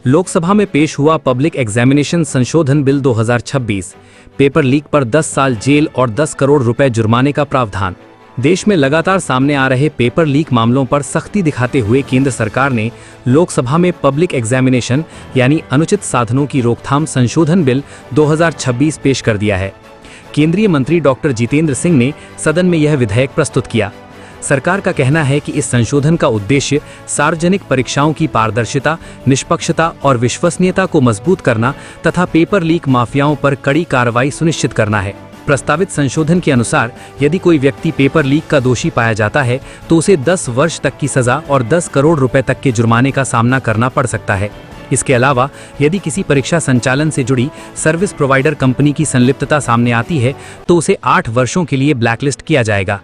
लोकसभा में पेश हुआ पब्लिक एग्जामिनेशन संशोधन बिल 2026। पेपर लीक पर 10 साल जेल और 10 करोड़ रुपए जुर्माने का प्रावधान। देश में लगातार सामने आ रहे पेपर लीक मामलों पर सख्ती दिखाते हुए केंद्र सरकार ने लोकसभा में पब्लिक एग्जामिनेशन यानी अनुचित साधनों की रोकथाम संशोधन बिल 2026 पेश कर दिया है। केंद्रीय मंत्री डॉक्टर जितेंद्र सिंह ने सदन में यह विधेयक प्रस्तुत किया। सरकार का कहना है कि इस संशोधन का उद्देश्य सार्वजनिक परीक्षाओं की पारदर्शिता, निष्पक्षता और विश्वसनीयता को मजबूत करना तथा पेपर लीक माफियाओं पर कड़ी कार्रवाई सुनिश्चित करना है। प्रस्तावित संशोधन के अनुसार यदि कोई व्यक्ति पेपर लीक का दोषी पाया जाता है तो उसे 10 वर्ष तक की सजा और 10 करोड़ रुपए तक के जुर्माने का सामना करना पड़ सकता है। इसके अलावा यदि किसी परीक्षा संचालन से जुड़ी सर्विस प्रोवाइडर कंपनी की संलिप्तता सामने आती है तो उसे 8 वर्षों के लिए ब्लैकलिस्ट किया जाएगा।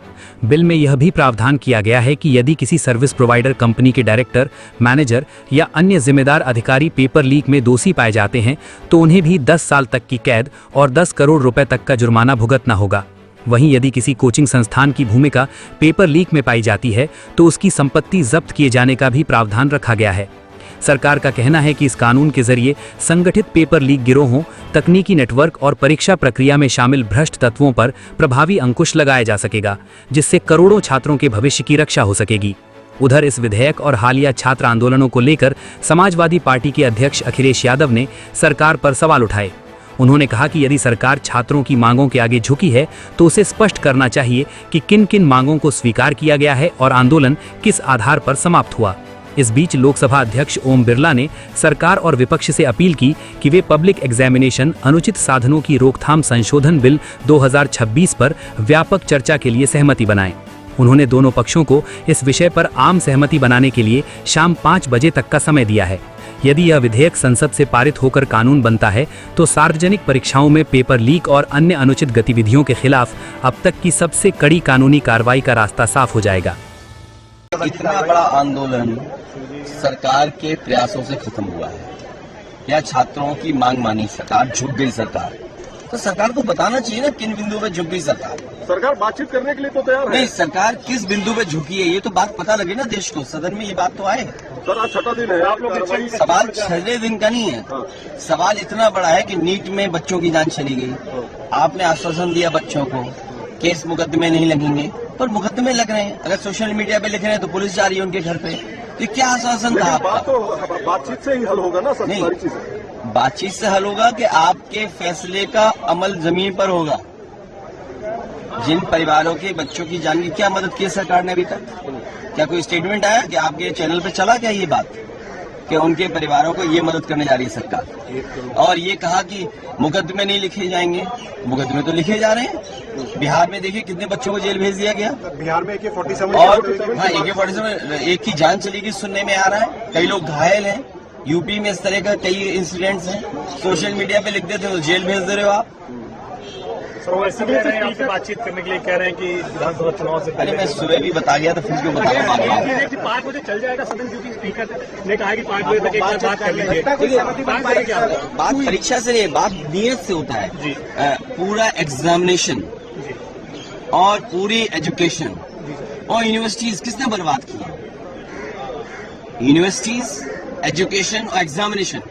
बिल में यह भी प्रावधान किया गया है कि यदि किसी सर्विस प्रोवाइडर कंपनी के डायरेक्टर, मैनेजर या अन्य जिम्मेदार अधिकारी पेपर लीक में दोषी पाए जाते हैं तो उन्हें भी 10 साल तक की कैद और 10 करोड़ रुपए तक का जुर्माना भुगतना होगा। वहीं यदि किसी कोचिंग संस्थान की भूमिका पेपर लीक में पाई जाती है तो उसकी संपत्ति जब्त किए जाने का भी प्रावधान रखा गया है। सरकार का कहना है कि इस कानून के जरिए संगठित पेपर लीक गिरोहों, तकनीकी नेटवर्क और परीक्षा प्रक्रिया में शामिल भ्रष्ट तत्वों पर प्रभावी अंकुश लगाया जा सकेगा, जिससे करोड़ों छात्रों के भविष्य की रक्षा हो सकेगी। उधर इस विधेयक और हालिया छात्र आंदोलनों को लेकर समाजवादी पार्टी के अध्यक्ष अखिलेश यादव ने सरकार पर सवाल उठाए। उन्होंने कहा कि यदि सरकार छात्रों की मांगों के आगे झुकी है तो उसे स्पष्ट करना चाहिए कि किन किन मांगों को स्वीकार किया गया है और आंदोलन किस आधार पर समाप्त हुआ। इस बीच लोकसभा अध्यक्ष ओम बिरला ने सरकार और विपक्ष से अपील की कि वे पब्लिक एग्जामिनेशन अनुचित साधनों की रोकथाम संशोधन बिल 2026 पर व्यापक चर्चा के लिए सहमति बनाएं। उन्होंने दोनों पक्षों को इस विषय पर आम सहमति बनाने के लिए शाम 5 बजे तक का समय दिया है। यदि यह विधेयक संसद से पारित होकर कानून बनता है तो सार्वजनिक परीक्षाओं में पेपर लीक और अन्य अनुचित गतिविधियों के खिलाफ अब तक की सबसे कड़ी कानूनी कार्रवाई का रास्ता साफ हो जाएगा। इतना बड़ा आंदोलन सरकार के प्रयासों से खत्म हुआ है या छात्रों की मांग मानी सरकार, झुक गई सरकार, तो सरकार को बताना चाहिए ना किन बिंदु पे झुक गई सरकार। सरकार बातचीत करने के लिए तो तैयार है। नहीं, सरकार किस बिंदु पे झुकी है ये तो बात पता लगे ना देश को। सदन में ये बात तो आए। सर आज 6वां दिन है, आप लोग सवाल 6 दिन का नहीं है। सवाल इतना बड़ा है कि नीट में बच्चों की जान चली गई। आपने आश्वासन दिया बच्चों को केस मुकदमे नहीं लगेंगे, पर मुकदमे लग रहे हैं। अगर सोशल मीडिया पे लिख रहे हैं तो पुलिस जा रही है उनके घर पे। तो क्या आश्वासन था आपका? तो बातचीत से ही हल होगा ना सर। नहीं, बातचीत से हल होगा कि आपके फैसले का अमल जमीन पर होगा। जिन परिवारों के बच्चों की जान की क्या मदद की है सरकार ने अभी तक? क्या कोई स्टेटमेंट आया कि आपके चैनल पे चला क्या ये बात कि उनके परिवारों को ये मदद करने जा रही है सरकार? और ये कहा कि मुकदमे नहीं लिखे जाएंगे, मुकदमे तो लिखे जा रहे हैं। बिहार में देखिए कितने बच्चों को जेल भेज दिया गया। बिहार में AK-47 और हाँ AK-47 एक की जान चली गई सुनने में आ रहा है। कई लोग घायल हैं। यूपी में इस तरह का कई इंसिडेंट्स हैं। सोशल मीडिया पे लिख देते हो तो जेल भेज दे रहे हो आप। आपसे बातचीत करने के लिए कह रहे हैं कि विधानसभा चुनाव से पहले मैं सुबह भी बता गया तो फिर क्यों बता रहा हूँ? 5 बजे चल जाएगा सदन, क्योंकि स्पीकर ने कहा कि 5 बजे तक एक बात कर लीजिए। बात परीक्षा से नहीं, बात नियत से होता है। पूरा एग्जामिनेशन और पूरी एजुकेशन और यूनिवर्सिटीज किसने बर्बाद किया? यूनिवर्सिटीज, एजुकेशन और एग्जामिनेशन,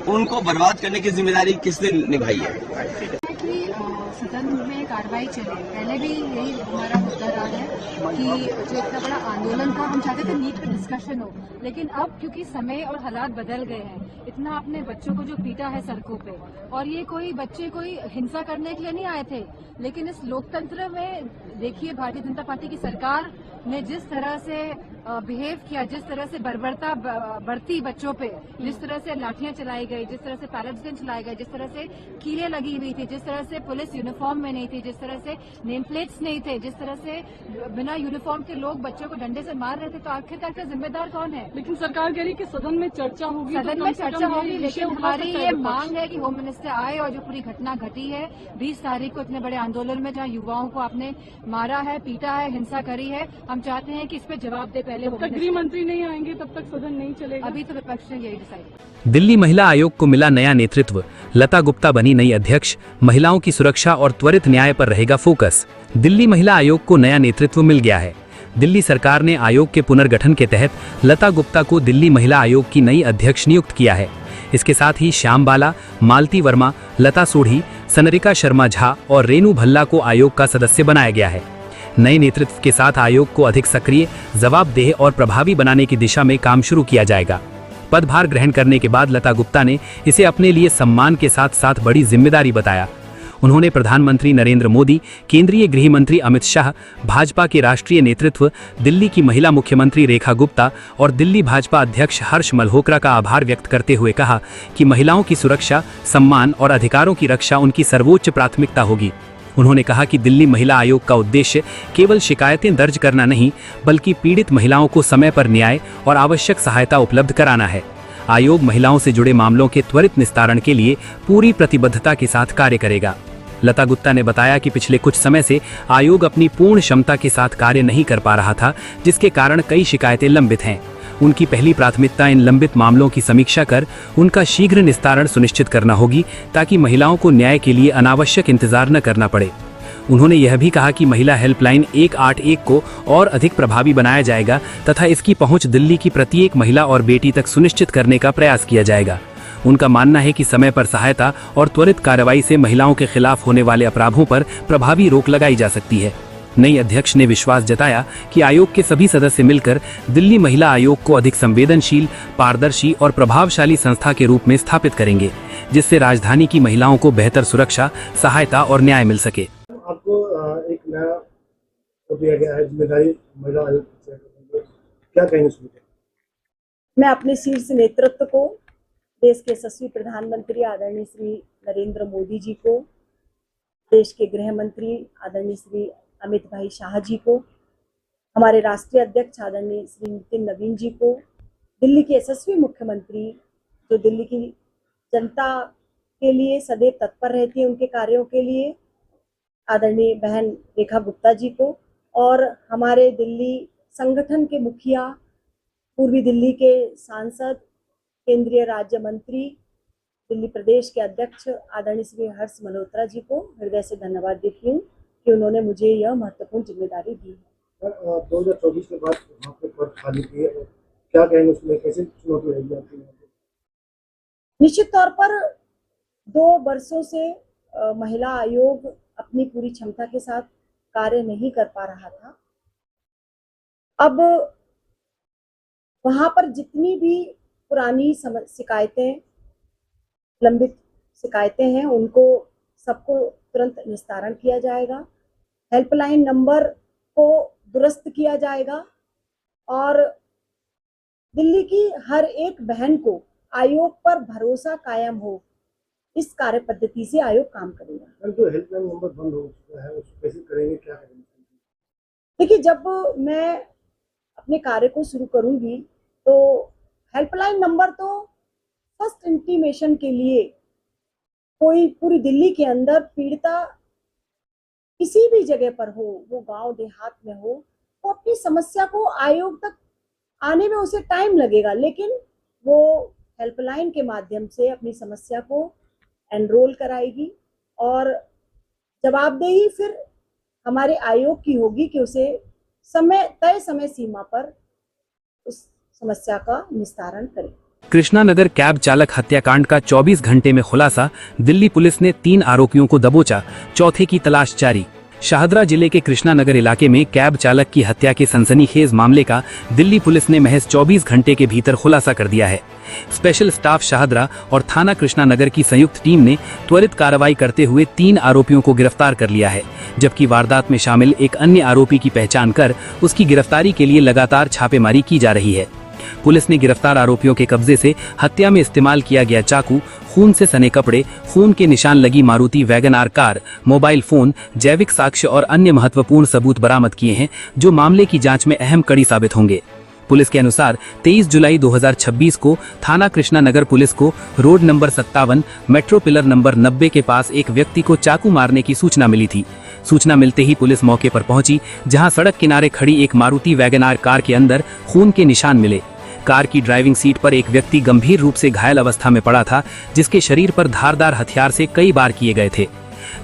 उनको बर्बाद करने की जिम्मेदारी किसने निभाई है? सदन में कार्रवाई चले, पहले भी यही हमारा मुद्दा रहा है कि जो इतना बड़ा आंदोलन था, हम चाहते थे नीट पे डिस्कशन हो, लेकिन अब क्योंकि समय और हालात बदल गए हैं, इतना अपने बच्चों को जो पीटा है सड़कों पे, और ये कोई बच्चे कोई हिंसा करने के लिए नहीं आए थे, लेकिन इस लोकतंत्र में देखिए भारतीय जनता पार्टी की सरकार ने जिस तरह से बिहेव किया, जिस तरह से बर्बरता बढ़ती बच्चों पे, जिस तरह से लाठियां चलाई गई, जिस तरह से पैलेट्स गन चलाए गए, जिस तरह से कीलें लगी हुई थी, जिस तरह से पुलिस यूनिफॉर्म में नहीं थी, जिस तरह से नेम प्लेट्स नहीं थे, जिस तरह से बिना यूनिफॉर्म के लोग बच्चों को डंडे से मार रहे थे, तो आखिरकार का जिम्मेदार कौन है? लेकिन सरकार कह रही है कि सदन में चर्चा होगी, सदन में चर्चा होगी, लेकिन हमारी ये मांग है कि होम मिनिस्टर आए और जो पूरी घटना घटी है 20 तारीख को इतने बड़े आंदोलन में जहाँ युवाओं को आपने मारा है, पीटा है, हिंसा करी है, हम चाहते हैं कि इस पे जवाब दे। पहले गृह मंत्री नहीं आएंगे तब तक सदन नहीं चलेगा। अभी तो विपक्ष ने यही डिसाइड। दिल्ली महिला आयोग को मिला नया नेतृत्व, लता गुप्ता बनी नई अध्यक्ष। महिलाओं की सुरक्षा और त्वरित न्याय पर रहेगा फोकस। दिल्ली महिला आयोग को नया नेतृत्व मिल गया है। दिल्ली सरकार ने आयोग के पुनर्गठन के तहत लता गुप्ता को दिल्ली महिला आयोग की नई अध्यक्ष नियुक्त किया है। इसके साथ ही श्याम बाला, मालती वर्मा, लता सोढ़ी, सनरिका शर्मा झा और रेनू भल्ला को आयोग का सदस्य बनाया गया है। नए नेतृत्व के साथ आयोग को अधिक सक्रिय, जवाबदेह और प्रभावी बनाने की दिशा में काम शुरू किया जाएगा। पदभार ग्रहण करने के बाद लता गुप्ता ने इसे अपने लिए सम्मान के साथ साथ बड़ी जिम्मेदारी बताया। उन्होंने प्रधानमंत्री नरेंद्र मोदी, केंद्रीय गृह मंत्री अमित शाह, भाजपा के राष्ट्रीय नेतृत्व, दिल्ली की महिला मुख्यमंत्री रेखा गुप्ता और दिल्ली भाजपा अध्यक्ष हर्ष मल्होत्रा का आभार व्यक्त करते हुए कहा कि महिलाओं की सुरक्षा, सम्मान और अधिकारों की रक्षा उनकी सर्वोच्च प्राथमिकता होगी। उन्होंने कहा कि दिल्ली महिला आयोग का उद्देश्य केवल शिकायतें दर्ज करना नहीं, बल्कि पीड़ित महिलाओं को समय पर न्याय और आवश्यक सहायता उपलब्ध कराना है। आयोग महिलाओं से जुड़े मामलों के त्वरित निस्तारण के लिए पूरी प्रतिबद्धता के साथ कार्य करेगा। लता गुप्ता ने बताया कि पिछले कुछ समय से आयोग अपनी पूर्ण क्षमता के साथ कार्य नहीं कर पा रहा था, जिसके कारण कई शिकायतें लंबित हैं। उनकी पहली प्राथमिकता इन लंबित मामलों की समीक्षा कर उनका शीघ्र निस्तारण सुनिश्चित करना होगी, ताकि महिलाओं को न्याय के लिए अनावश्यक इंतजार न करना पड़े। उन्होंने यह भी कहा कि महिला हेल्पलाइन 181 को और अधिक प्रभावी बनाया जाएगा तथा इसकी पहुंच दिल्ली की प्रत्येक महिला और बेटी तक सुनिश्चित करने का प्रयास किया जाएगा। उनका मानना है कि समय पर सहायता और त्वरित कार्रवाई से महिलाओं के खिलाफ होने वाले अपराधों पर प्रभावी रोक लगाई जा सकती है। नई अध्यक्ष ने विश्वास जताया कि आयोग के सभी सदस्य मिलकर दिल्ली महिला आयोग को अधिक संवेदनशील, पारदर्शी और प्रभावशाली संस्था के रूप में स्थापित करेंगे, जिससे राजधानी की महिलाओं को बेहतर सुरक्षा, सहायता और न्याय मिल सके। आपको एक नया दिया गया है जिम्मेदारी महिला आयोग, क्या कहेंगे इसमें? मैं अपने शीर्ष नेतृत्व को, देश के यशस्वी प्रधानमंत्री आदरणीय श्री नरेंद्र मोदी जी को, देश के गृह मंत्री आदरणीय श्री अमित भाई शाह जी को, हमारे राष्ट्रीय अध्यक्ष आदरणीय श्री नितिन नवीन जी को, दिल्ली के यशस्वी मुख्यमंत्री जो दिल्ली की जनता के लिए सदैव तत्पर रहती है, उनके कार्यों के लिए आदरणीय बहन रेखा गुप्ता जी को, और हमारे दिल्ली संगठन के मुखिया, पूर्वी दिल्ली के सांसद, केंद्रीय राज्य मंत्री, दिल्ली प्रदेश के अध्यक्ष आदरणीय श्री हर्ष मल्होत्रा जी को हृदय से धन्यवाद देती हूँ कि उन्होंने मुझे यह महत्वपूर्ण जिम्मेदारी दी है। 2024 के बाद आपने पद खाली किए, क्या कहेंगे उसमें, कैसे चुनौती रहेगी आपकी? निश्चित तौर पर 2 वर्षों से महिला आयोग अपनी पूरी क्षमता के साथ कार्य नहीं कर पा रहा था। अब वहां पर जितनी भी पुरानी शिकायतें, लंबित शिकायतें हैं, उनको सबको तुरंत निस्तारण किया जाएगा। हेल्पलाइन नंबर को दुरुस्त किया जाएगा और दिल्ली की हर एक बहन को आयोग पर भरोसा कायम हो, इस कार्य पद्धति से आयोग काम करेगा। जो हेल्पलाइन नंबर बंद हो चुका है, उसको कैसे करेंगे, क्या करेंगे? देखिए, जब मैं अपने कार्य को शुरू करूंगी तो हेल्पलाइन नंबर तो फर्स्ट इंटीमेशन के लिए, कोई पूरी दिल्ली के अंदर पीड़िता किसी भी जगह पर हो, वो गांव देहात में हो, वो अपनी समस्या को आयोग तक आने में उसे टाइम लगेगा, लेकिन वो हेल्पलाइन के माध्यम से अपनी समस्या को एनरोल कराएगी और जवाबदेही फिर हमारे आयोग की होगी कि उसे तय समय सीमा पर उस समस्या का निस्तारण करें। कृष्णा नगर कैब चालक हत्याकांड का 24 घंटे में खुलासा, दिल्ली पुलिस ने 3 आरोपियों को दबोचा, चौथे की तलाश जारी। शाहदरा जिले के कृष्णा नगर इलाके में कैब चालक की हत्या के सनसनीखेज मामले का दिल्ली पुलिस ने महज 24 घंटे के भीतर खुलासा कर दिया है। स्पेशल स्टाफ शाहदरा और थाना कृष्णा नगर की संयुक्त टीम ने त्वरित कार्रवाई करते हुए 3 आरोपियों को गिरफ्तार कर लिया है, जबकि वारदात में शामिल एक अन्य आरोपी की पहचान कर उसकी गिरफ्तारी के लिए लगातार छापेमारी की जा रही है। पुलिस ने गिरफ्तार आरोपियों के कब्जे से हत्या में इस्तेमाल किया गया चाकू, खून से सने कपड़े, खून के निशान लगी Maruti wagon R car, mobile phone, जैविक साक्ष्य और अन्य महत्वपूर्ण सबूत बरामद किए हैं, जो मामले की जांच में अहम कड़ी साबित होंगे। पुलिस के अनुसार 23 जुलाई 2026 को थाना कृष्णा नगर पुलिस को road number 57 metro pillar number 90 के पास एक व्यक्ति को चाकू मारने की सूचना मिली थी। सूचना मिलते ही पुलिस मौके पर पहुंची, जहां सड़क किनारे खड़ी एक मारुति वैगन आर कार के अंदर खून के निशान मिले। कार की ड्राइविंग सीट पर एक व्यक्ति गंभीर रूप से घायल अवस्था में पड़ा था, जिसके शरीर पर धारदार हथियार से कई बार किए गए थे।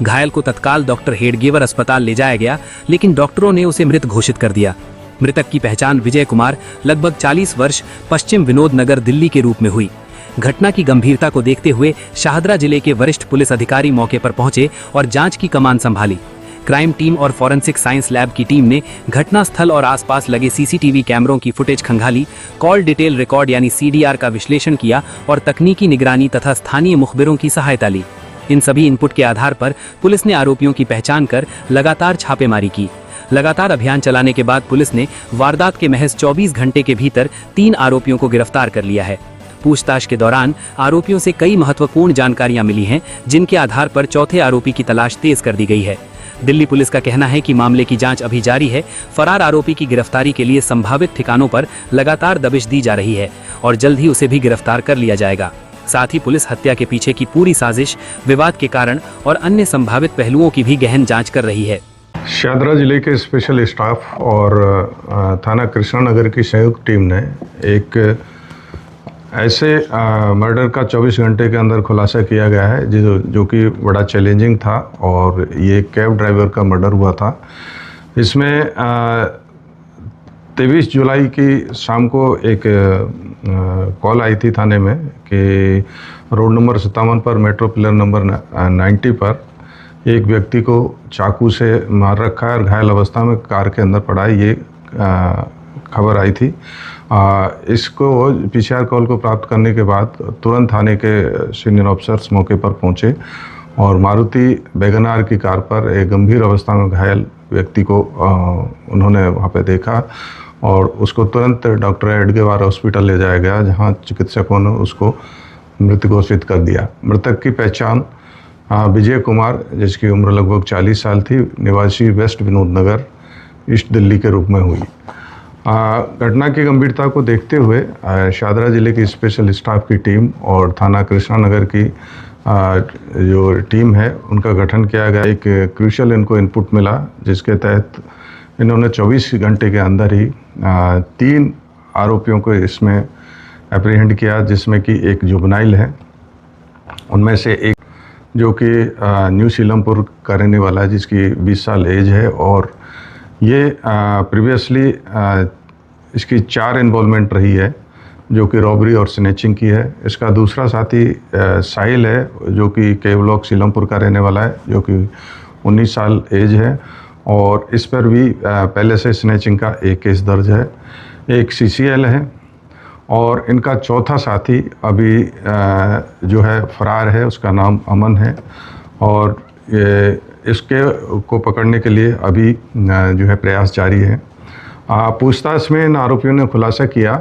घायल को तत्काल डॉक्टर हेडगेवर अस्पताल ले जाया गया, लेकिन डॉक्टरों ने उसे मृत घोषित कर दिया। मृतक की पहचान विजय कुमार लगभग 40 वर्ष पश्चिम विनोद नगर दिल्ली के रूप में हुई। घटना की गंभीरता को देखते हुए शाहदरा जिले के वरिष्ठ पुलिस अधिकारी मौके पर पहुंचे और जांच की कमान संभाली। क्राइम टीम और फॉरेंसिक साइंस लैब की टीम ने घटना स्थल और आसपास लगे सीसीटीवी कैमरों की फुटेज खंगाली, कॉल डिटेल रिकॉर्ड यानी CDR का विश्लेषण किया और तकनीकी निगरानी तथा स्थानीय मुखबिरों की सहायता ली। इन सभी इनपुट के आधार पर पुलिस ने आरोपियों की पहचान कर लगातार छापेमारी की। लगातार अभियान चलाने के बाद पुलिस ने वारदात के महज 24 घंटे के भीतर 3 आरोपियों को गिरफ्तार कर लिया है। पूछताछ के दौरान आरोपियों से कई महत्वपूर्ण जानकारियां मिली हैं, जिनके आधार पर चौथे आरोपी की तलाश तेज कर दी गई है। दिल्ली पुलिस का कहना है कि मामले की जांच अभी जारी है। फरार आरोपी की गिरफ्तारी के लिए संभावित ठिकानों पर लगातार दबिश दी जा रही है और जल्द ही उसे भी गिरफ्तार कर लिया जाएगा। साथ ही पुलिस हत्या के पीछे की पूरी साजिश, विवाद के कारण और अन्य संभावित पहलुओं की भी गहन जांच कर रही है। शाहदरा जिले के स्पेशल स्टाफ और थाना कृष्णा नगर की संयुक्त टीम ने एक ऐसे मर्डर का 24 घंटे के अंदर खुलासा किया गया है जो कि बड़ा चैलेंजिंग था और ये कैब ड्राइवर का मर्डर हुआ था। इसमें 23 जुलाई की शाम को एक कॉल आई थी थाने में कि रोड नंबर 57 पर मेट्रो पिलर नंबर 90 पर एक व्यक्ति को चाकू से मार रखा है और घायल अवस्था में कार के अंदर पड़ा है, ये खबर आई थी। इसको PCR कॉल को प्राप्त करने के बाद तुरंत थाने के सीनियर ऑफिसर्स मौके पर पहुंचे और मारुति वैगनार की कार पर एक गंभीर अवस्था में घायल व्यक्ति को उन्होंने वहां पे देखा और उसको तुरंत डॉक्टर एडगेवार हॉस्पिटल ले जाया गया, जहां चिकित्सकों ने उसको मृत घोषित कर दिया। मृतक की पहचान विजय कुमार, जिसकी उम्र लगभग 40 साल थी, निवासी वेस्ट विनोद नगर ईस्ट दिल्ली के रूप में हुई। घटना की गंभीरता को देखते हुए शाहदरा जिले की स्पेशल स्टाफ की टीम और थाना कृष्णा नगर की जो टीम है उनका गठन किया गया। एक क्रूशियल इनको इनपुट मिला, जिसके तहत इन्होंने 24 घंटे के अंदर ही 3 आरोपियों को इसमें एप्रीहेंड किया, जिसमें कि एक जुबनाइल है, उनमें से एक जो कि न्यू सीलमपुर का रहने वाला है, जिसकी 20 साल एज है और ये प्रीवियसली इसकी 4 इन्वॉल्वमेंट रही है, जो कि रॉबरी और स्नैचिंग की है। इसका दूसरा साथी साहिल है, जो कि के ब्लॉक सीलमपुर का रहने वाला है, जो कि 19 साल एज है और इस पर भी पहले से स्नैचिंग का एक केस दर्ज है। एक CCL है और इनका चौथा साथी अभी जो है फरार है, उसका नाम अमन है और इसके को पकड़ने के लिए अभी जो है प्रयास जारी है। पूछताछ में इन आरोपियों ने खुलासा किया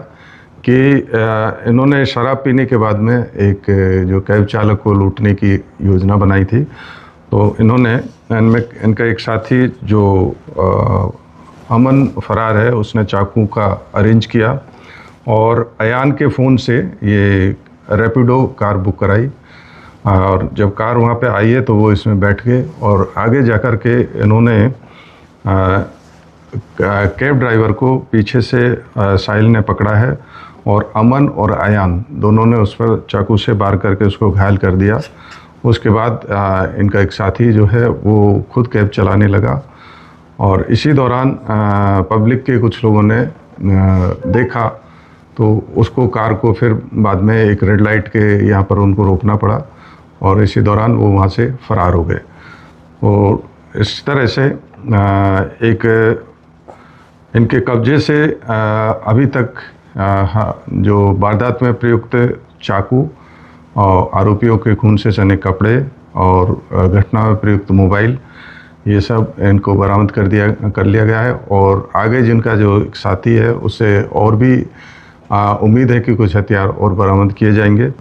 कि इन्होंने शराब पीने के बाद में एक जो कैब चालक को लूटने की योजना बनाई थी। तो इन्होंने इनका एक साथी जो अमन फरार है, उसने चाकू का अरेंज किया और अयान के फ़ोन से ये रैपिडो कार बुक कराई और जब कार वहाँ पे आई है तो वो इसमें बैठ गए और आगे जाकर के इन्होंने कैब ड्राइवर को पीछे से साहिल ने पकड़ा है और अमन और अयान दोनों ने उस पर चाकू से वार करके उसको घायल कर दिया। उसके बाद इनका एक साथी जो है वो खुद कैब चलाने लगा और इसी दौरान पब्लिक के कुछ लोगों ने देखा तो उसको कार को फिर बाद में एक रेड लाइट के यहाँ पर उनको रोकना पड़ा और इसी दौरान वो वहाँ से फरार हो गए। और इस तरह से एक इनके कब्जे से अभी तक जो वारदात में प्रयुक्त चाकू और आरोपियों के खून से सने कपड़े और घटना में प्रयुक्त मोबाइल, ये सब इनको बरामद कर लिया गया है और आगे जिनका जो एक साथी है उससे और भी उम्मीद है कि कुछ हथियार और बरामद किए जाएंगे।